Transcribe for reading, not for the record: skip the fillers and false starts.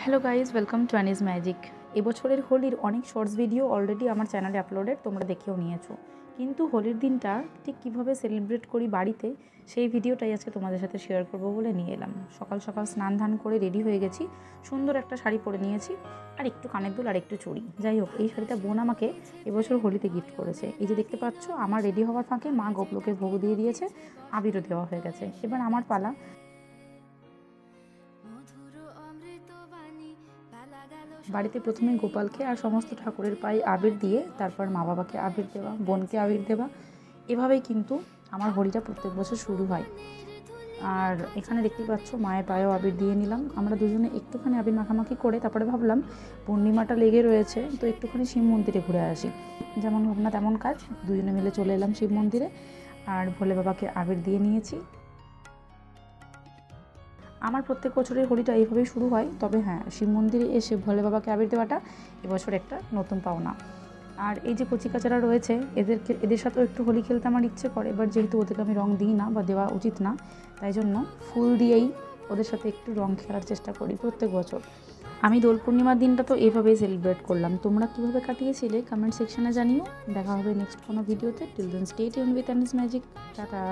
Hello guys, welcome to Annie's magic. এবছরের হোলির অনেক শর্টস ভিডিও অলরেডি আমার চ্যানেলে আপলোডেড, তোমরা দেখেও নিয়েছো। কিন্তু হোলির দিনটা ঠিক কীভাবে সেলিব্রেট করি বাড়িতে, সেই ভিডিওটাই আজকে তোমাদের সাথে শেয়ার করবো বলে নিয়ে এলাম। সকাল সকাল স্নান ধান করে রেডি হয়ে গেছি, সুন্দর একটা শাড়ি পরে নিয়েছি, আর একটু কানের দুল আর একটু চুড়ি। যাই হোক, এই শাড়িটা বোন আমাকে এবছর হোলিতে গিফট করেছে। এই যে দেখতে পাচ্ছ, আমার রেডি হওয়ার ফাঁকে মা গোপলোকে ভোগ দিয়ে দিয়েছে, আবিরও দেওয়া হয়ে গেছে। এবার আমার পালা। বাড়িতে প্রথমে গোপালকে আর সমস্ত ঠাকুরের পায়ে আবির দিয়ে, তারপর মা বাবাকে আবির দেওয়া, বোনকে আবির দেওয়া, এভাবেই কিন্তু আমার হোলিটা প্রত্যেক বছর শুরু হয়। আর এখানে দেখতেই পাচ্ছ, মায়ের পায়েও আবির দিয়ে নিলাম। আমরা দুজনে একটুখানি আবির মাখামাখি করে তারপরে ভাবলাম পূর্ণিমাটা লেগে রয়েছে, তো একটুখানি শিব মন্দিরে ঘুরে আসি। যেমন ভাবনা তেমন কাজ, দুজনে মিলে চলে এলাম শিব মন্দিরে, আর ভোলে বাবাকে আবির দিয়ে নিয়েছি। আমার প্রত্যেক বছরের হোলিটা এইভাবেই শুরু হয়, তবে হ্যাঁ, শিব মন্দিরে এসে ভোলে বাবাকে আবির দেওয়াটা এবছর একটা নতুন পাওনা। আর এই যে কচিকাচারা রয়েছে, এদের সাথেও একটু হোলি খেলতে আমার ইচ্ছে করে, এবার যেহেতু ওদেরকে আমি রং দিই না বা দেওয়া উচিত না, তাই জন্য ফুল দিয়েই ওদের সাথে একটু রং খেলার চেষ্টা করি প্রত্যেক বছর। আমি দোল পূর্ণিমার দিনটা তো এভাবেই সেলিব্রেট করলাম। তোমরা কীভাবে কাটিয়েছিলে কমেন্ট সেকশনে জানিও। দেখা হবে নেক্সট কোনো ভিডিওতে। Till then stay tuned with Annie's magic. Tata.